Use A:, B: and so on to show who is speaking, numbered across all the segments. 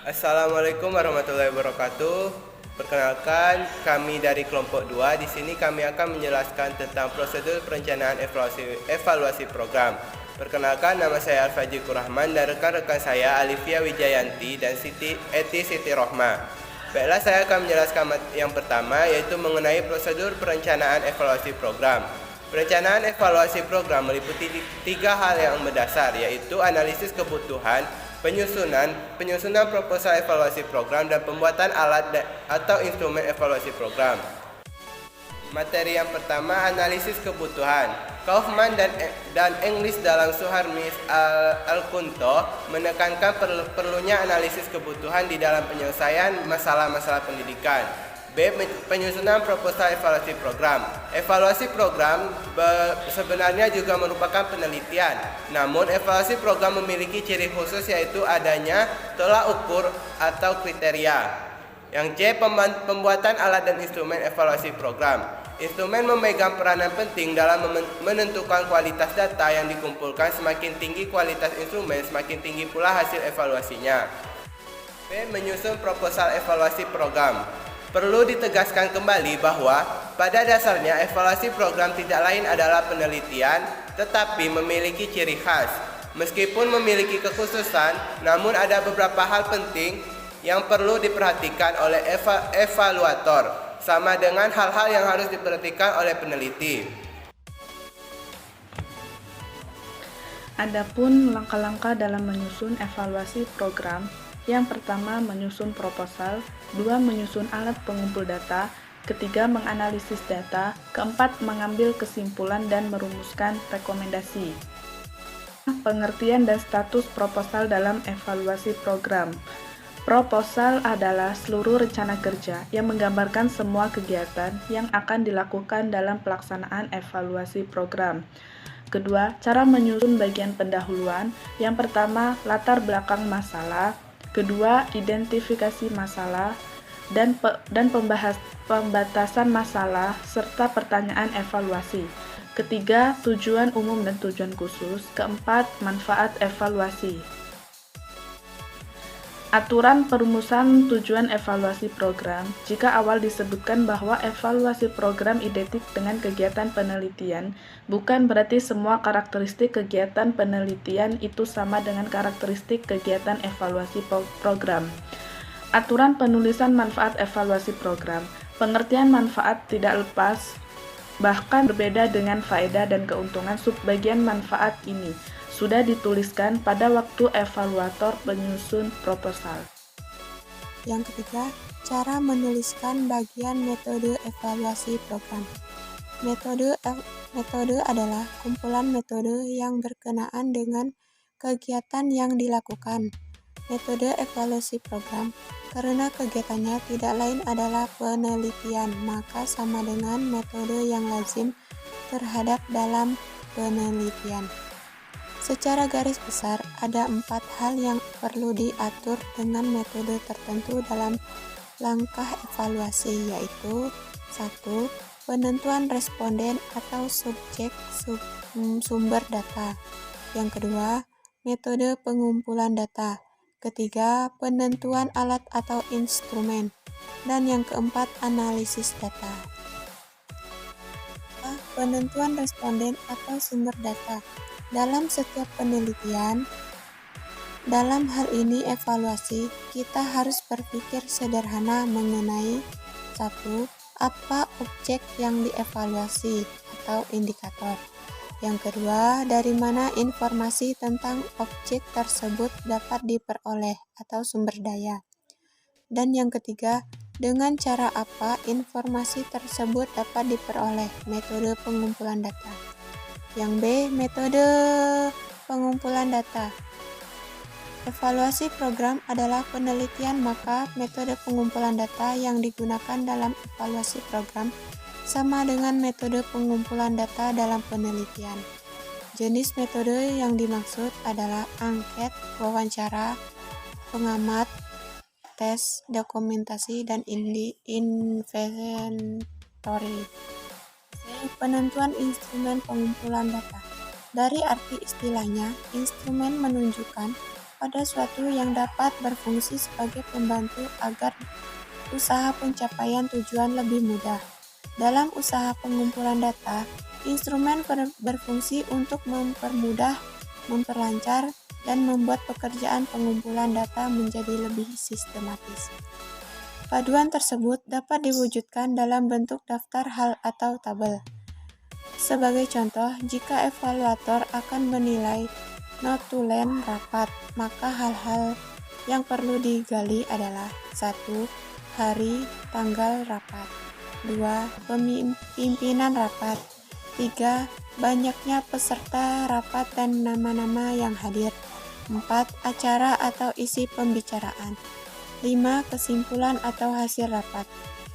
A: Assalamualaikum warahmatullahi wabarakatuh. Perkenalkan, kami dari kelompok 2. Di sini kami akan menjelaskan tentang prosedur perencanaan evaluasi program. Perkenalkan, nama saya Al-Fajri Kurrahman dan rekan-rekan saya Alifia Wijayanti dan Siti Rohma. Baiklah, saya akan menjelaskan yang pertama, yaitu mengenai prosedur perencanaan evaluasi program. Perencanaan evaluasi program meliputi 3 hal yang mendasar, yaitu analisis kebutuhan, penyusunan proposal evaluasi program, dan pembuatan alat atau instrumen evaluasi program. Materi yang pertama, analisis kebutuhan. Kaufman dan English dalam Suharmis Al-Kunto menekankan perlunya analisis kebutuhan di dalam penyelesaian masalah-masalah pendidikan. B. Penyusunan proposal evaluasi program. Evaluasi program sebenarnya juga merupakan penelitian. Namun, evaluasi program memiliki ciri khusus, yaitu adanya tolak ukur atau kriteria. Yang C. Pembuatan alat dan instrumen evaluasi program. Instrumen memegang peranan penting dalam menentukan kualitas data yang dikumpulkan. Semakin tinggi kualitas instrumen, semakin tinggi pula hasil evaluasinya. B. Menyusun proposal evaluasi program. Perlu ditegaskan kembali bahwa pada dasarnya evaluasi program tidak lain adalah penelitian, tetapi memiliki ciri khas. Meskipun memiliki kekhususan, namun ada beberapa hal penting yang perlu diperhatikan oleh evaluator, sama dengan hal-hal yang harus diperhatikan oleh peneliti.
B: Adapun langkah-langkah dalam menyusun evaluasi program, yang pertama menyusun proposal, 2 menyusun alat pengumpul data, ketiga menganalisis data, keempat mengambil kesimpulan dan merumuskan rekomendasi. Pengertian dan status proposal dalam evaluasi program. Proposal adalah seluruh rencana kerja yang menggambarkan semua kegiatan yang akan dilakukan dalam pelaksanaan evaluasi program. Kedua, cara menyusun bagian pendahuluan. Yang pertama, latar belakang masalah. Kedua, identifikasi masalah dan pembatasan masalah serta pertanyaan evaluasi. Ketiga, tujuan umum dan tujuan khusus. Keempat, manfaat evaluasi. Aturan perumusan tujuan evaluasi program. Jika awal disebutkan bahwa evaluasi program identik dengan kegiatan penelitian, bukan berarti semua karakteristik kegiatan penelitian itu sama dengan karakteristik kegiatan evaluasi program. Aturan penulisan manfaat evaluasi program. Pengertian manfaat tidak lepas, bahkan berbeda dengan faedah dan keuntungan subbagian manfaat ini sudah dituliskan pada waktu evaluator penyusun proposal.
C: Yang ketiga, cara menuliskan bagian metode evaluasi program. Metode adalah kumpulan metode yang berkenaan dengan kegiatan yang dilakukan. Metode evaluasi program, karena kegiatannya tidak lain adalah penelitian, maka sama dengan metode yang lazim terhadap dalam penelitian. Secara garis besar, ada 4 hal yang perlu diatur dengan metode tertentu dalam langkah evaluasi, yaitu 1. Penentuan responden atau subjek sumber data. Yang kedua, metode pengumpulan data. Ketiga, penentuan alat atau instrumen. Dan yang keempat, analisis data. Penentuan responden atau sumber data. Dalam setiap penelitian, dalam hal ini evaluasi, kita harus berpikir sederhana mengenai 1. Apa objek yang dievaluasi atau indikator. Yang kedua, dari mana informasi tentang objek tersebut dapat diperoleh atau sumber daya. Dan yang ketiga, dengan cara apa informasi tersebut dapat diperoleh, metode pengumpulan data. Yang B, metode pengumpulan data. Evaluasi program adalah penelitian, maka metode pengumpulan data yang digunakan dalam evaluasi program sama dengan metode pengumpulan data dalam penelitian. Jenis metode yang dimaksud adalah angket, wawancara, pengamat, tes, dokumentasi, dan inventory. Penentuan instrumen pengumpulan data. Dari arti istilahnya, instrumen menunjukkan pada suatu yang dapat berfungsi sebagai pembantu agar usaha pencapaian tujuan lebih mudah. Dalam usaha pengumpulan data, instrumen berfungsi untuk mempermudah, memperlancar, dan membuat pekerjaan pengumpulan data menjadi lebih sistematis. Paduan tersebut dapat diwujudkan dalam bentuk daftar hal atau tabel. Sebagai contoh, jika evaluator akan menilai notulen rapat, maka hal-hal yang perlu digali adalah 1. Hari, tanggal rapat. 2. Pimpinan rapat. 3. Banyaknya peserta rapat dan nama-nama yang hadir. 4. Acara atau isi pembicaraan. 5. Kesimpulan atau hasil rapat.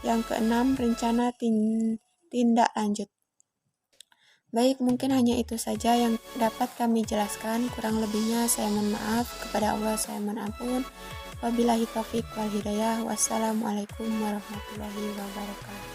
C: Yang keenam, rencana tindak lanjut. Baik, mungkin hanya itu saja yang dapat kami jelaskan. Kurang lebihnya saya mohon maaf. Kepada Allah saya mohon ampun. Wabillahi taufiq wal hidayah. Wassalamualaikum warahmatullahi wabarakatuh.